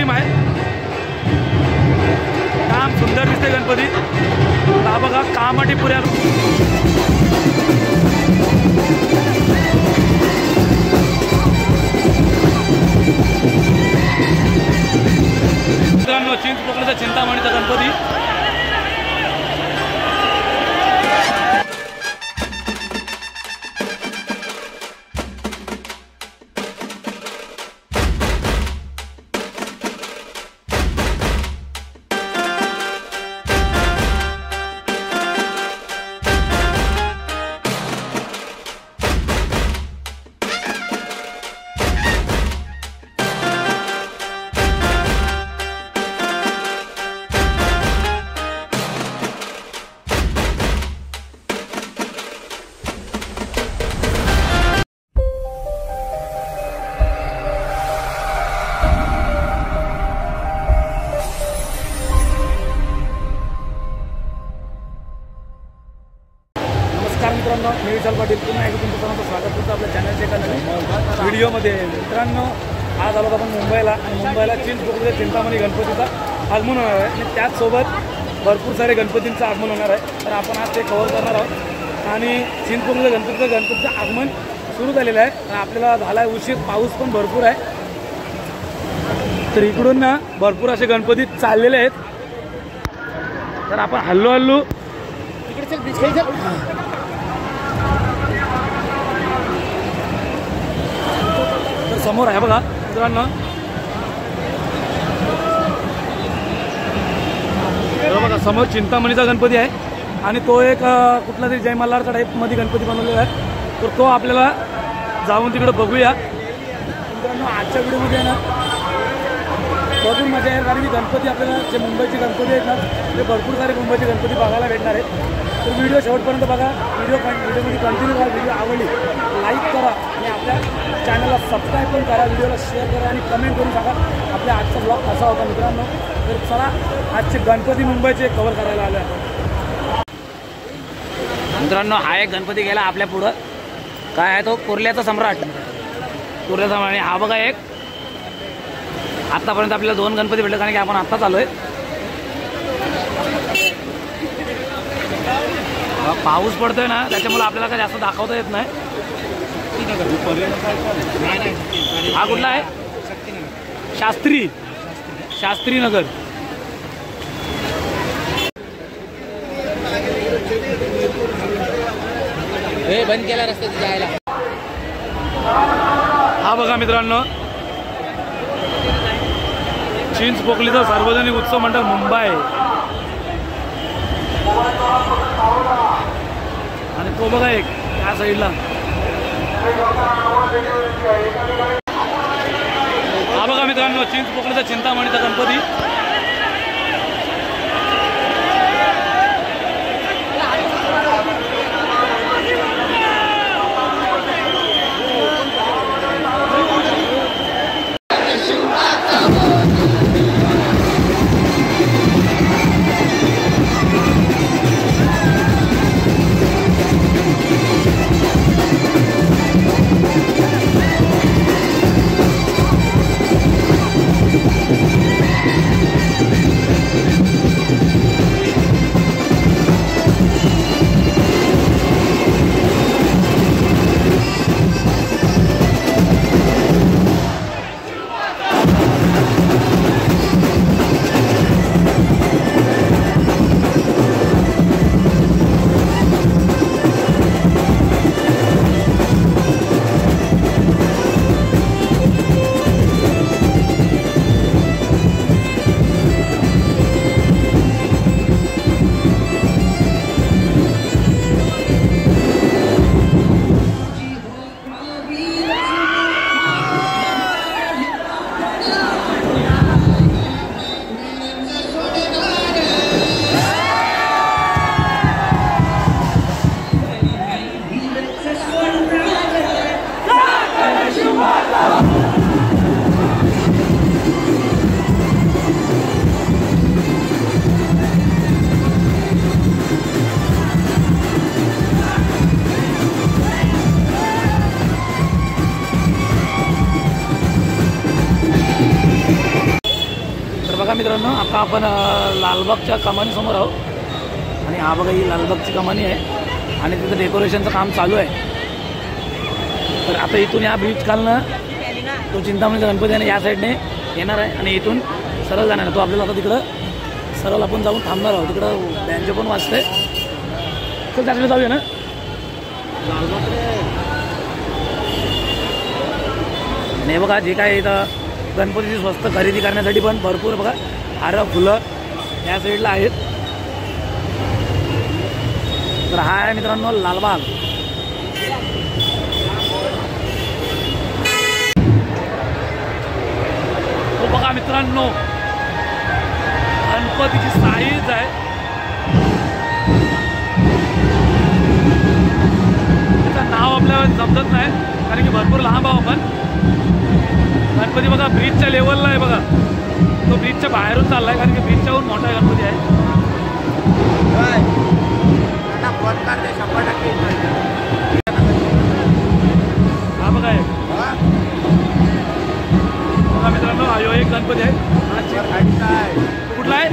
अप्रतिम आहे, काम सुंदर दिसते गणपती। हा बघा कामाटी पुऱ्या मित्रांनो, चिंचपोकळीचा चिंतामणीचा गणपती। मित्रांनो, मी विशाल पाटील पुन्हा एकदा तुमचं सर्वांचं स्वागत करतो आपल्या चॅनलच्या एका नवीन व्हिडिओमध्ये। मित्रांनो, आज आलो आपण मुंबईला आणि मुंबईला चिंचपोकळीच्या चिंतामणी गणपतीचा आगमन होणार आहे आणि त्याचसोबत भरपूर सारे गणपतींचं आगमन होणार आहे। तर आपण आज ते कव्हर करणार आहोत आणि चिंचपोकळीच्या गणपतीचं आगमन सुरू झालेलं आहे आणि आपल्याला झाला आहे उशीर, पाऊस पण भरपूर आहे। तर इकडून ना भरपूर असे गणपती चाललेले आहेत। तर आपण हल्लो हल्लो समोर आहे बघा मित्रांनो, बघा समोर चिंतामणीचा गणपती आहे आणि तो एक कुठला तरी जय मल्हारचा टाईपमध्ये गणपती बनवलेला आहे। तर तो आपल्याला जाऊन तिकडे बघूया। मित्रांनो, आजच्या व्हिडिओमध्ये ना भरपूर मजा येईल, कारण की गणपती आपल्याला जे मुंबईचे गणपती आहेत ना ते भरपूर सारे मुंबईचे गणपती बघायला भेटणार आहेत। तर व्हिडिओ शेवटपर्यंत बघा, व्हिडिओमध्ये कंटिन्यू करा। व्हिडिओ आवडली लाईक करा आणि आपल्या चॅनलला सबस्क्राईब पण करा, व्हिडिओला शेअर करा आणि कमेंट करून सांगा आपल्या आजचा ब्लॉग कसा होता मित्रांनो। तर चला आजचे गणपती मुंबईचे कव्हर करायला आले आपण। मित्रांनो, हा एक गणपती गेला आपल्या पुढं, काय आहे तो कुर्ल्याचा सम्राट, कुर्ल्याचा सम्राट। आणि हा बघा एक आतापर्यंत आपल्याला 2 गणपती भेटले, कारण की आपण आत्ताच आलोय। पाऊस पडतोय ना त्याच्यामुळे आपल्याला काय जास्त दाखवता येत नाही। हा कुठला आहे? शास्त्री नगर। हे बंद केला रस्त्यात जायला। हा बघा मित्रांनो, चिंचपोकळीचा सार्वजनिक उत्सव मंडळ मुंबई आणि तो बघा एक त्या साईडला। हा बघा मित्रांनो, चिंचपोकळीचा चिंतामणीचा गणपती। आता आपण लालबागच्या कमानीसमोर आहोत आणि हा बघा ही लालबागची कमानी आहे आणि तिथं डेकोरेशनचं काम चालू आहे. तर आता इथून या ब्रिज खालनं तो चिंतामणीचा गणपती आहे या साईडने येणार आहे आणि इथून सरळ जाणार आहे. तो आपल्याला आता तिकडं सरळ आपण जाऊन थांबणार आहोत. तिकडं बँजो पण वाजते. तर त्याकडे जाऊया ना. आणि हे बघा जे काय इथं गणपतीची स्वस्त खरेदी करण्यासाठी पण भरपूर बघा हार फुलं या साईडला आहेत. तर हा आहे मित्रांनो लालबाग. तो बघा मित्रांनो गणपतीची साईज आहे. त्याचं नाव आपल्याला समजत नाही कारण की भरपूर लांब आहो आपण. गणपती बघा ब्रिजच्या लेवलला आहे बघा. तो ब्रिजच्या बाहेरून चाललाय कारण की ब्रिजच्याहून मोठा गणपती आहे. हा बघा आहे बघा मित्रांनो हा एक गणपती आहे. कुठला आहे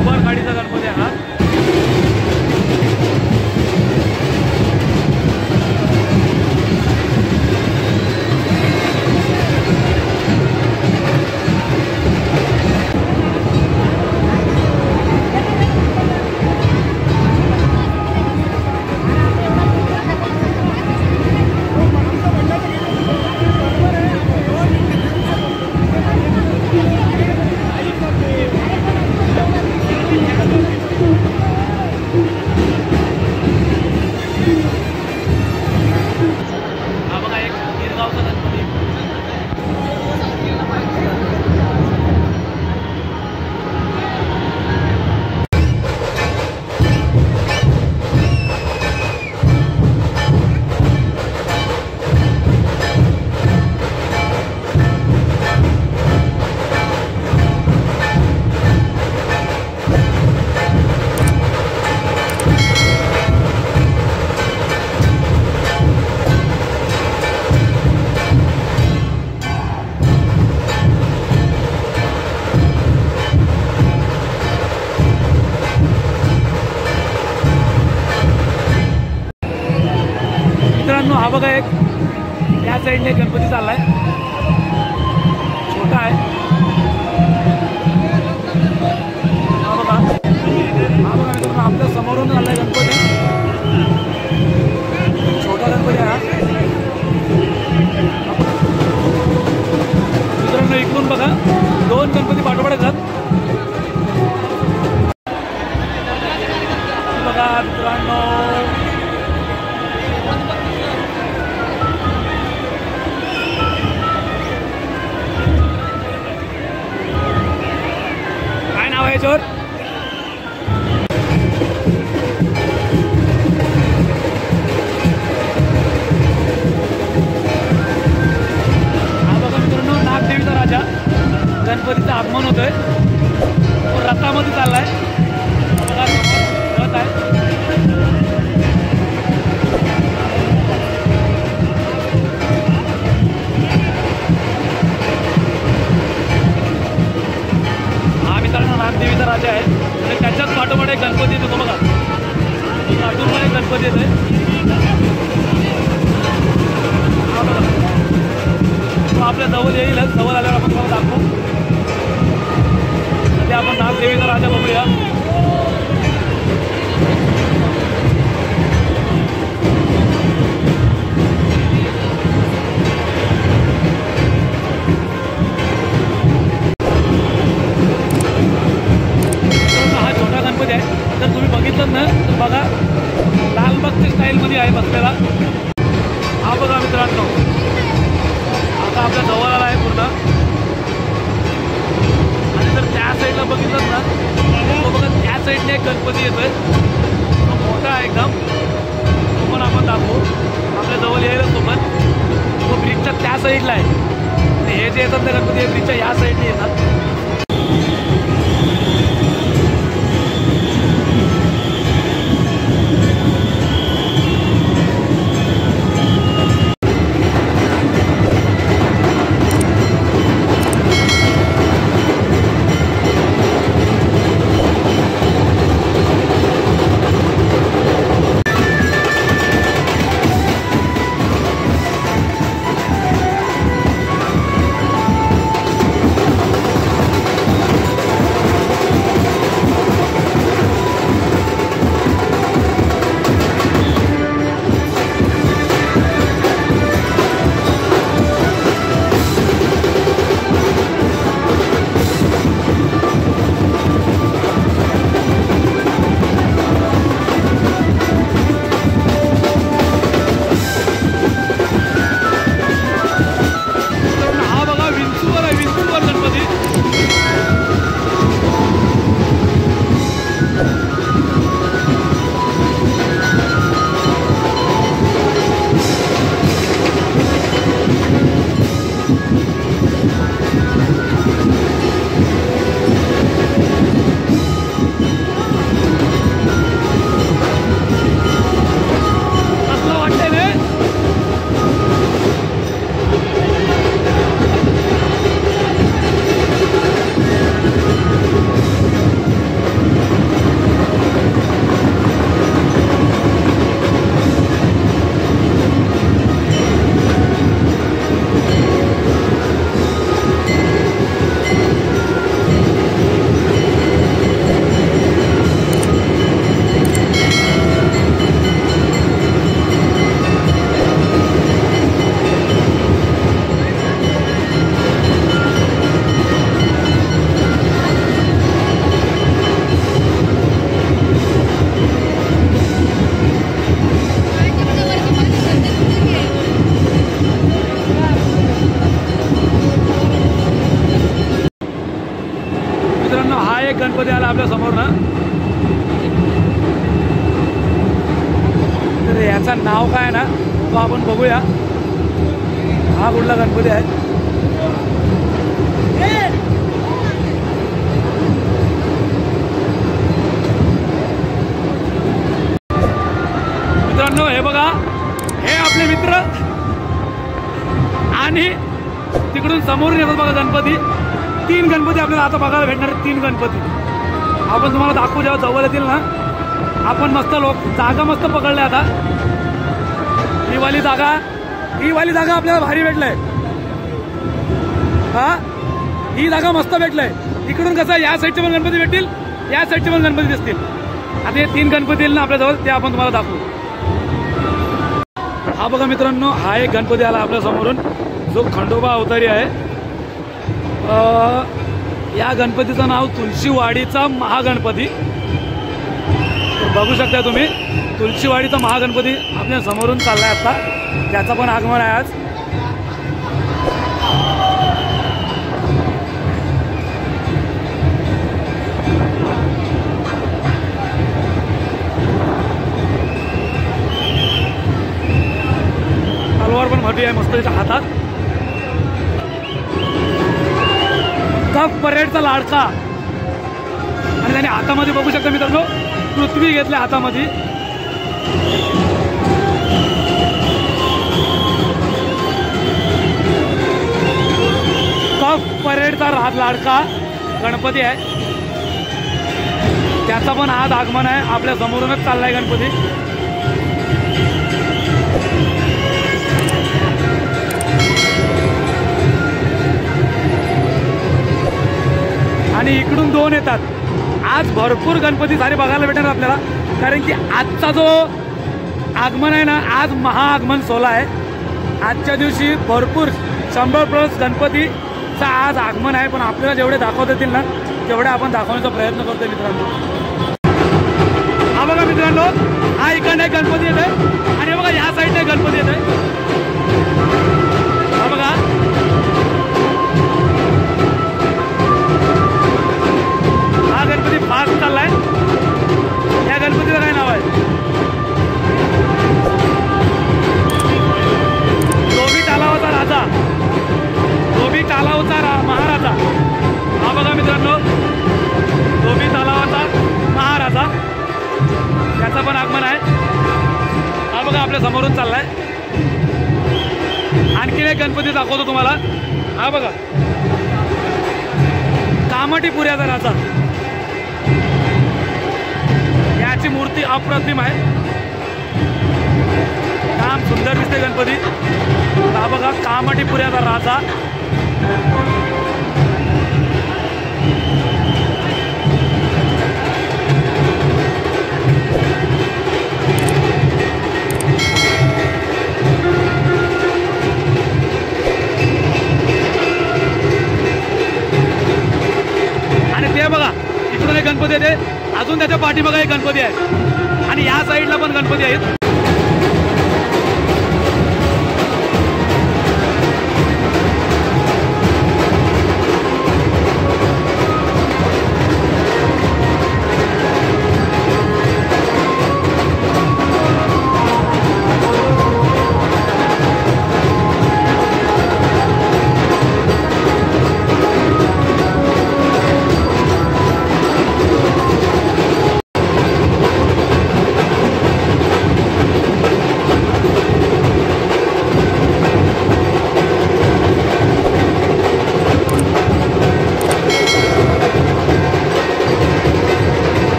उबर गाडीचा गणपती आहे हा. हा बघा एक या साईडने गणपती चाललाय. छोटा आहे हा बघा. हा बघा मित्रांनो आपल्या समोरून चाललाय गणपती. छोटा गणपती हा मित्रांनो. इकडून बघा 2 गणपती पाठोपाठ येतात बघा मित्रांनो. याच्यावर हा बघा मित्रांनो नागदेवीचा राजा गणपतीचं आगमन होतंय. तो रथामध्ये चाललाय बघा. समोर रथ आहे. नागदेवीचा राजा आहे आणि त्याच्याच पाठोपाठ एक गणपती येतो बघा. लातूरमध्ये एक गणपती येतोय हा बघा. तो आपल्या जवळ येईलच. जवळ आल्यावर आपण तुम्हाला दाखवू. सध्या आपण नागदेवीचा राजा बघूया. जर तुम्ही बघितलं ना तर बघा लालबागच्या स्टाईलमध्ये आहे बसलेला. हा बघा मित्रांनो आता आपल्या जवळ आला आहे पूर्ण. आणि जर त्या साईडला बघितलं ना तो बघा त्या साईडने एक गणपती येतोय. तो मोठा आहे एकदम. तो पण आपण दाखवू. आपल्या जवळ यायला तो पण तो ब्रिजच्या त्या साईडला आहे. हे जे येतात ते गणपती हे ब्रिजच्या या साईडने येतात. आला आपल्या समोर ना, तर याचं नाव काय ना तो आपण बघूया. हा कुठला गणपती आहे? मित्रांनो हे बघा, हे आपले मित्र आणि तिकडून समोरून येतात बघा गणपती. 3 गणपती आपल्याला आता बघायला भेटणार आहेत. 3 गणपती आपण तुम्हाला दाखवू जेव्हा जवळ येतील ना. आपण मस्त जागा मस्त पकडल्या आता. ही वाली जागा आपल्याला भारी भेटलंय. हा ही जागा मस्त भेटलंय. इकडून कसं या साईडचे पण गणपती भेटतील, या साईडचे पण गणपती दिसतील. आता हे 3 गणपती येईल ना आपल्याजवळ, ते आपण तुम्हाला दाखवू. हा बघा मित्रांनो, हा एक गणपती आला आपल्या समोरून जो खंडोबा अवतारी आहे. या गणपतीचं नाव तुळशीवाडीचा महागणपती. बघू शकता तुम्ही, तुळशीवाडीचा महागणपती आपल्या समोरून चाललाय आता. त्याचा पण आगमन आहे आज. तलवार पण मोठी आहे मस्त त्याच्या हातात. कफ परेडचा लाडका. आणि त्याने हातामध्ये बघू शकता मित्रांनो, पृथ्वी घेतल्या हातामध्ये. कफ परेडचा लाडका गणपती आहे. त्याचा पण आज आगमन आहे. आपल्या समोरूनच चाललाय गणपती. आणि इकडून 2 येतात. आज भरपूर गणपती सारे बघायला भेटणार आपल्याला, कारण की आजचा जो आगमन आहे ना, आज महाआगमन सोहळा आहे. आजच्या दिवशी भरपूर 100+ गणपतीचा आज आगमन आहे. पण आपल्याला जेवढे दाखवता येतील ना तेवढे आपण दाखवण्याचा प्रयत्न करतोय मित्रांनो. हा बघा मित्रांनो, हा इकडनं एक गणपती येत आहे आणि बघा या साईडने गणपती येत आहे. हा बघा, हा गणपती फास्ट चाललाय. या गणपतीचं काय नाव आहे? धोबी तलावाचा राजा, धोबी तलावाचा महाराजा. हा बघा मित्रांनो, धोबी तलावाचा महाराजा, त्याचा पण आगमन आहे. हा बघा आपल्या समोरून चाललाय. आणखीन एक गणपती दाखवतो तुम्हाला. हा बघा, कामटीपुऱ्याचा राजा. याची मूर्ती अप्रतिम आहे. काम सुंदर दिसते गणपती. हा बघा, कामटीपुऱ्याचा राजा. आणि ते बघा, इकडून एक गणपती येते. अजून त्याच्या पाठीमागे एक गणपती आहे आणि या साईडला पण गणपती आहेत.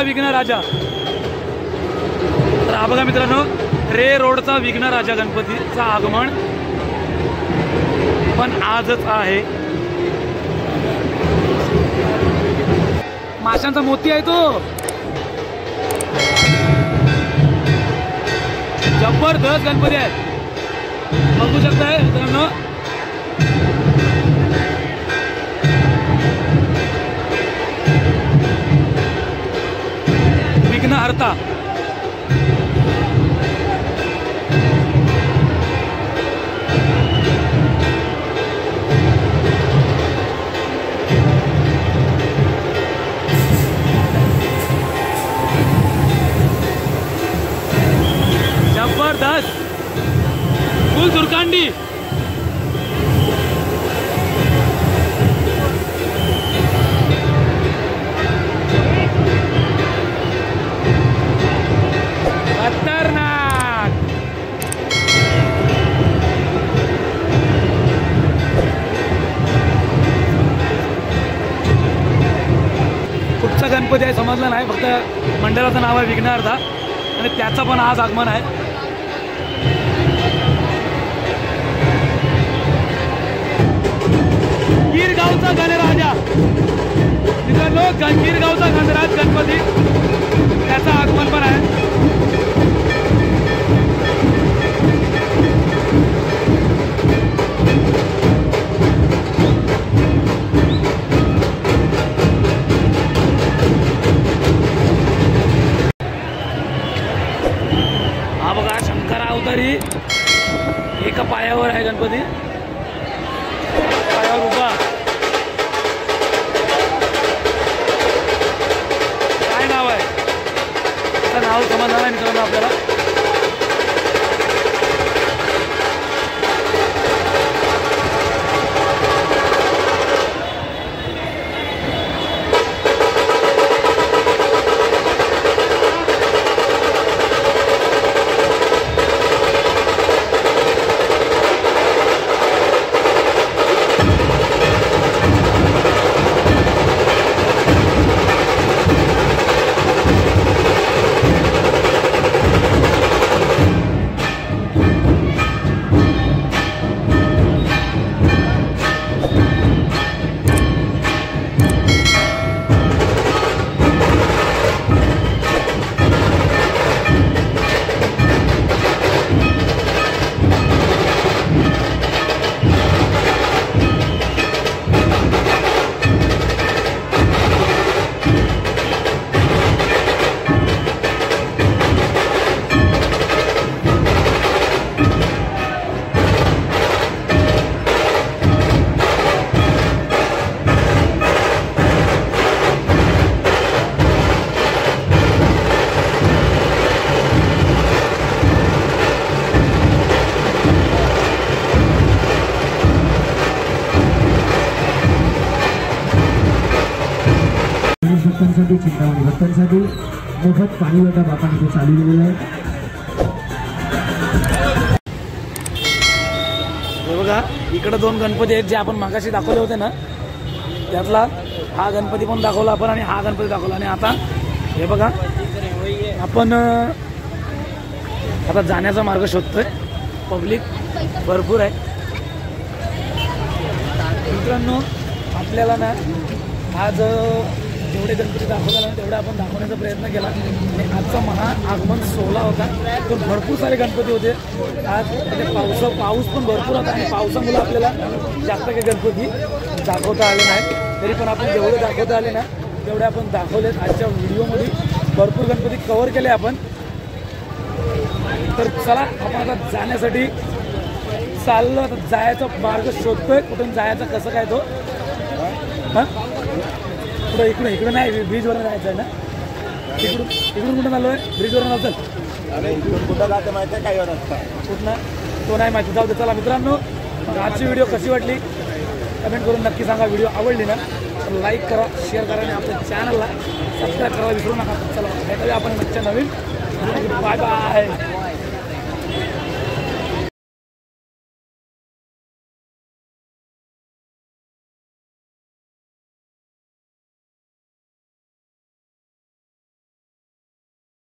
विघ्न राजा. तर हा बघा मित्रांनो, रे रोडचा विघ्न राजा गणपतीचा आगमन पण आजच आहे. माशांचा मोती आहे तो. जबरदस्त गणपती आहे, बघू शकताय मित्रांनो. विघ्नहर्ता. जबरदस्त फुल सुरकांडी. खतरनाक. कुठचा गणपती आहे समजलं नाही, फक्त मंडळाचं नाव आहे विघ्नहर्ता आणि त्याचं पण आज आगमन आहे. गिरगावचा गणराजा मित्रांनो, गिरगावचा गणराज गणपती त्याचं आगमन पण आहे. हा बघा शंकर अवतारी एका पायावर आहे गणपती, पायावर उभा. काय नाव आहे त्याचं नाव समजणार आहे मित्रांनो आपल्याला. भक्तांसाठी चिंतामणी, भक्तांसाठी मोफत पाणी वाटप आपण इथे चालू केलेलं आहे. हे बघा इकडे दोन गणपती आहेत जे आपण मागाशी दाखवले होते ना, त्यातला हा गणपती पण दाखवला आपण आणि हा गणपती दाखवला. आणि आता हे बघा आपण आता जाण्याचा मार्ग शोधतोय. पब्लिक भरपूर आहे मित्रांनो. आपल्याला ना आज जेवढे गणपती दाखवला ना तेवढे आपण दाखवण्याचा प्रयत्न केला. आणि आजचा महाआगमन सोहळा होता, पण भरपूर सारे गणपती होते आज. म्हणजे पाऊस पण भरपूर होता आणि पावसामुळे आपल्याला जास्त काही गणपती दाखवता आले नाही. तरी पण आपण जेवढे दाखवता आले ना तेवढे आपण दाखवलेत. आजच्या व्हिडिओमध्ये भरपूर गणपती कव्हर केले आपण. तर चला आपण आता जाण्यासाठी चाललो. आता जायचा मार्ग शोधतोय, कुठून जायचं कसं काय तो. हां पुढं इकडं नाही, ब्रिजवर जायचं आहे ना. इकडून कुठं आलो आहे, ब्रिजवर जायचं. कुठं जातं माहिती आहे काय रस्ता कुठनं तो नाही माहिती. जाऊ दे. चला मित्रांनो, आजची व्हिडिओ कशी वाटली कमेंट करून नक्की सांगा. व्हिडिओ आवडली ना तर लाईक करा, शेअर करा आणि आपल्या चॅनलला सबस्क्राईब करायला विसरू नका. चला भेटूया आपण नवीन. Bye bye.